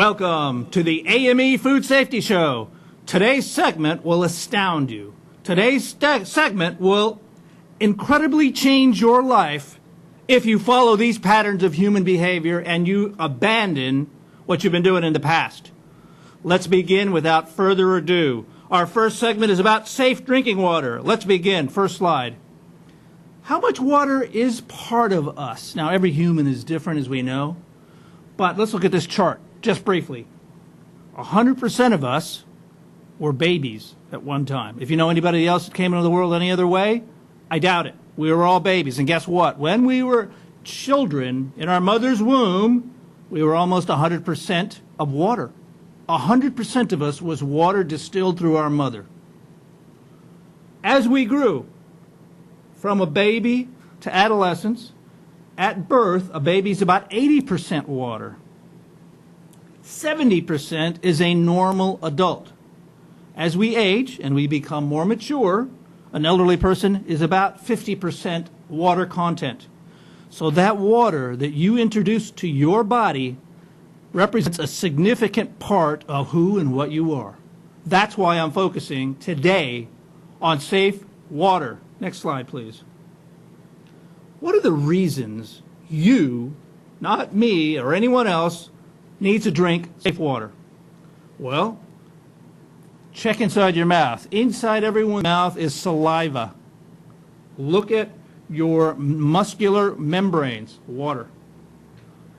Welcome to the AME Food Safety Show. Today's segment will astound you. Today's segment will incredibly change your life if you follow these patterns of human behavior and you abandon what you've been doing in the past. Let's begin without further ado. Our first segment is about safe drinking water. Let's begin. First slide. How much water is part of us? Now, every human is different, as we know, but let's look at this chart just briefly. 100% of us were babies at one time. If you know anybody else that came into the world any other way, I doubt it. We were all babies. And guess what? When we were children in our mother's womb, we were almost 100% of water. 100% of us was water distilled through our mother. As we grew from a baby to adolescence, at birth, a baby's about 80% water. 70% is a normal adult. As we age and we become more mature, an elderly person is about 50% water content. So that water that you introduce to your body represents a significant part of who and what you are. That's why I'm focusing today on safe water. Next slide, please. What are the reasons you, not me or anyone else, needs to drink safe water? Well, check inside your mouth. Inside everyone's mouth is saliva. Look at your muscular membranes, water.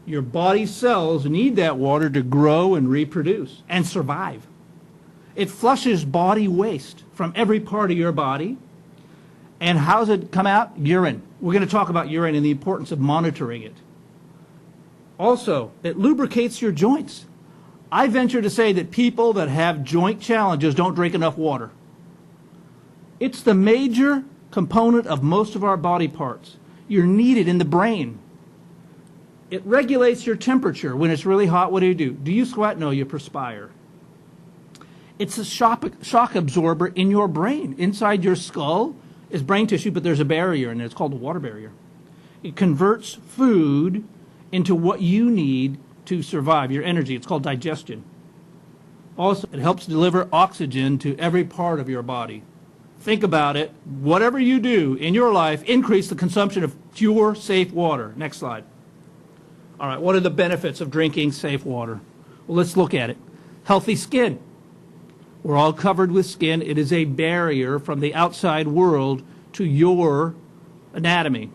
Your body cells need that water to grow and reproduce and survive. It flushes body waste from every part of your body. And how does it come out? Urine. We're going to talk about urine and the importance of monitoring it. Also, it lubricates your joints. I venture to say that people that have joint challenges don't drink enough water. It's the major component of most of our body parts. You're needed in the brain. It regulates your temperature. When it's really hot, what do? Do you sweat? No, you perspire. It's a shock absorber in your brain. Inside your skull is brain tissue, but there's a barrier, and it's called the water barrier. It converts food into what you need to survive, your energy. It's called digestion. Also, it helps deliver oxygen to every part of your body. Think about it. Whatever you do in your life, increase the consumption of pure, safe water. Next slide. All right, what are the benefits of drinking safe water? Well, let's look at it. Healthy skin. We're all covered with skin. It is a barrier from the outside world to your anatomy.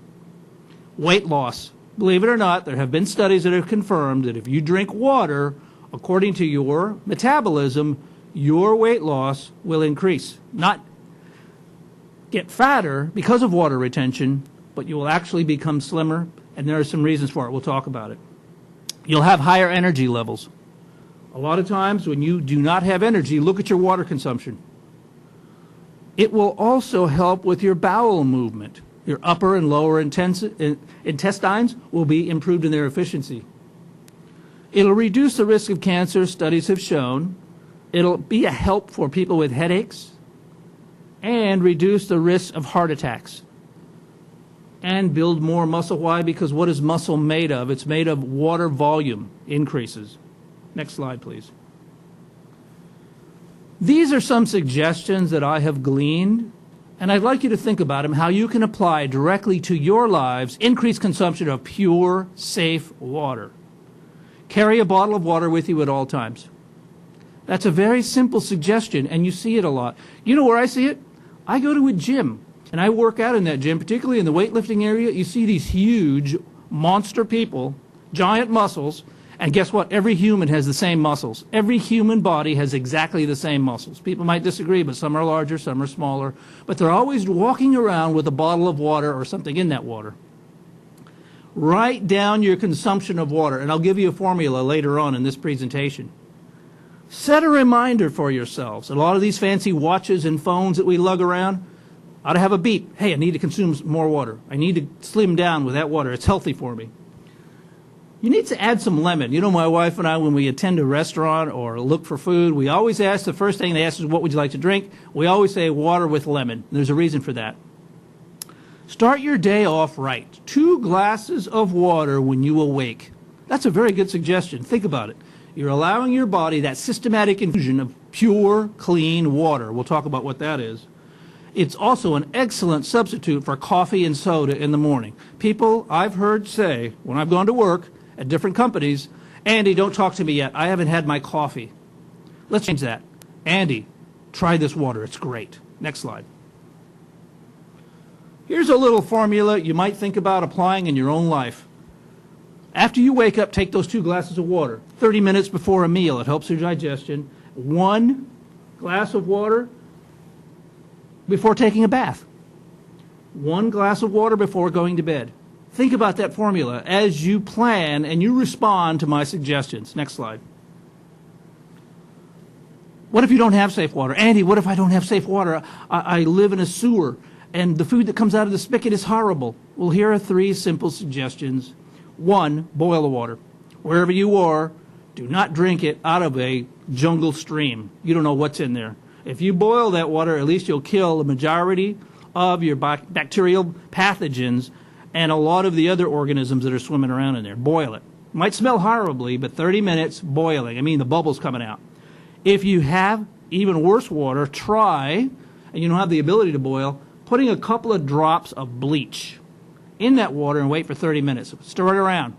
Weight loss. Believe it or not, there have been studies that have confirmed that if you drink water, according to your metabolism, your weight loss will increase. Not get fatter because of water retention, but you will actually become slimmer, and there are some reasons for it. We'll talk about it. You'll have higher energy levels. A lot of times when you do not have energy, look at your water consumption. It will also help with your bowel movement. Your upper and lower intestines will be improved in their efficiency. It'll reduce the risk of cancer, studies have shown. It'll be a help for people with headaches and reduce the risk of heart attacks. And build more muscle. Why? Because what is muscle made of? It's made of water volume increases. Next slide, please. These are some suggestions that I have gleaned, and I'd like you to think about them, how you can apply directly to your lives increased consumption of pure, safe water. Carry a bottle of water with you at all times. That's a very simple suggestion, and you see it a lot. You know where I see it? I go to a gym, and I work out in that gym, particularly in the weightlifting area. You see these huge monster people, giant muscles, and guess what? Every human has the same muscles. Every human body has exactly the same muscles. People might disagree, but some are larger, some are smaller. But they're always walking around with a bottle of water or something in that water. Write down your consumption of water, and I'll give you a formula later on in this presentation. Set a reminder for yourselves. A lot of these fancy watches and phones that we lug around ought to have a beep. Hey, I need to consume more water. I need to slim down with that water. It's healthy for me. You need to add some lemon. You know, my wife and I, when we attend a restaurant or look for food, we always ask, the first thing they ask is, what would you like to drink? We always say water with lemon. There's a reason for that. Start your day off right. 2 glasses of water when you awake. That's a very good suggestion. Think about it. You're allowing your body that systematic infusion of pure, clean water. We'll talk about what that is. It's also an excellent substitute for coffee and soda in the morning. People I've heard say, when I've gone to work at different companies, Andy, don't talk to me yet. I haven't had my coffee. Let's change that. Andy, try this water. It's great. Next slide. Here's a little formula you might think about applying in your own life. After you wake up, take those 2 glasses of water. 30 minutes before a meal. It helps your digestion. 1 glass of water before taking a bath. 1 glass of water before going to bed. Think about that formula as you plan and you respond to my suggestions. Next slide. What if you don't have safe water? Andy, what if I don't have safe water? I live in a sewer and the food that comes out of the spigot is horrible. Well, here are 3 simple suggestions. 1, boil the water. Wherever you are, do not drink it out of a jungle stream. You don't know what's in there. If you boil that water, at least you'll kill the majority of your bacterial pathogens and a lot of the other organisms that are swimming around in there. Boil it. It might smell horribly, but 30 minutes boiling. I mean, the bubbles coming out. If you have even worse water, try, and you don't have the ability to boil, putting a couple of drops of bleach in that water and wait for 30 minutes. Stir it around.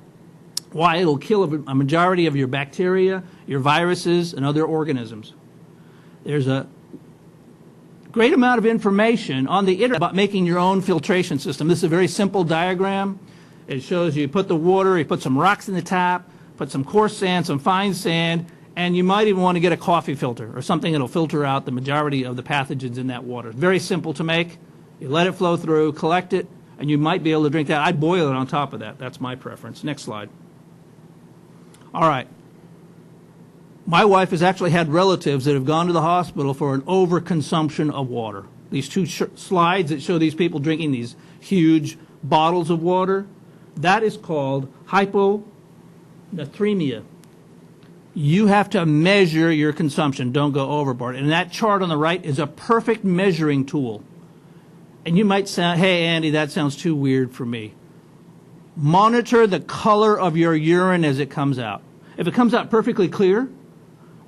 Why? It'll kill a majority of your bacteria, your viruses, and other organisms. There's a great amount of information on the internet about making your own filtration system. This is a very simple diagram. It shows you put the water, you put some rocks in the tap, put some coarse sand, some fine sand, and you might even want to get a coffee filter or something that will filter out the majority of the pathogens in that water. Very simple to make. You let it flow through, collect it, and you might be able to drink that. I'd boil it on top of that. That's my preference. Next slide. All right. My wife has actually had relatives that have gone to the hospital for an overconsumption of water. These 2 slides that show these people drinking these huge bottles of water, that is called hyponatremia. You have to measure your consumption. Don't go overboard. And that chart on the right is a perfect measuring tool. And you might say, hey, Andy, that sounds too weird for me. Monitor the color of your urine as it comes out. If it comes out perfectly clear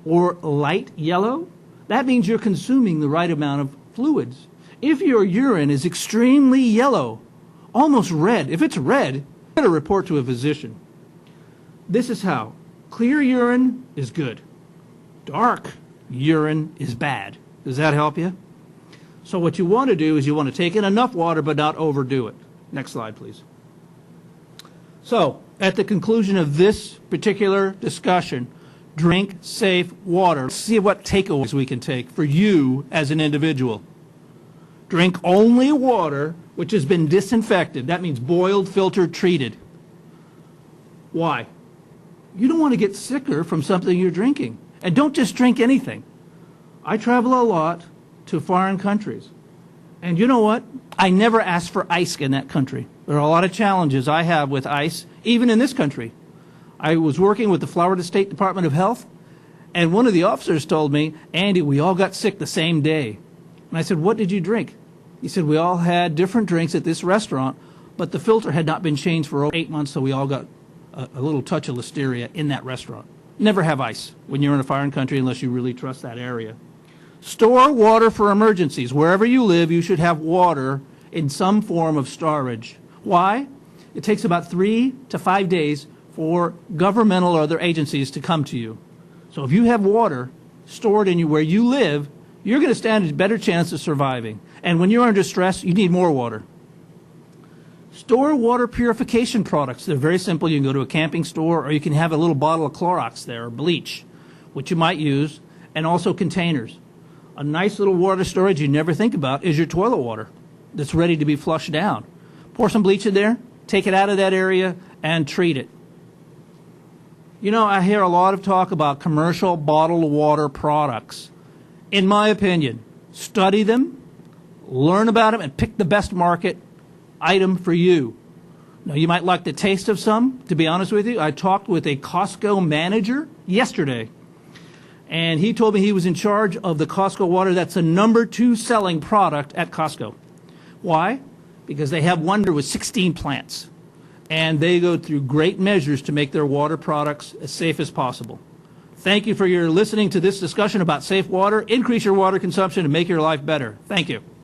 or light yellow, that means you're consuming the right amount of fluids. If your urine is extremely yellow, almost red, if it's red, you better report to a physician. This is how. Clear urine is good. Dark urine is bad. Does that help you? So what you want to do is you want to take in enough water but not overdo it. Next slide, please. So, at the conclusion of this particular discussion, drink safe water. Let's see what takeaways we can take for you as an individual. Drink only water which has been disinfected. That means boiled, filtered, treated. Why? You don't want to get sicker from something you're drinking. And don't just drink anything. I travel a lot to foreign countries. And you know what? I never ask for ice in that country. There are a lot of challenges I have with ice, even in this country. I was working with the Florida State Department of Health, and one of the officers told me, Andy, we all got sick the same day. And I said, what did you drink? He said, we all had different drinks at this restaurant, but the filter had not been changed for over 8 months, so we all got a little touch of listeria in that restaurant. Never have ice when you're in a foreign country unless you really trust that area. Store water for emergencies. Wherever you live, you should have water in some form of storage. Why? It takes about 3 to 5 days for governmental or other agencies to come to you. So if you have water stored in you where you live, you're going to stand a better chance of surviving. And when you're under stress, you need more water. Store water purification products. They're very simple. You can go to a camping store, or you can have a little bottle of Clorox there, or bleach, which you might use, and also containers. A nice little water storage you never think about is your toilet water that's ready to be flushed down. Pour some bleach in there, take it out of that area, and treat it. You know, I hear a lot of talk about commercial bottled water products. In my opinion, study them, learn about them, and pick the best market item for you. Now, you might like the taste of some. To be honest with you, I talked with a Costco manager yesterday, and he told me he was in charge of the Costco water. That's the #2 selling product at Costco. Why? Because they have one with 16 plants, and they go through great measures to make their water products as safe as possible. Thank you for your listening to this discussion about safe water. Increase your water consumption and make your life better. Thank you.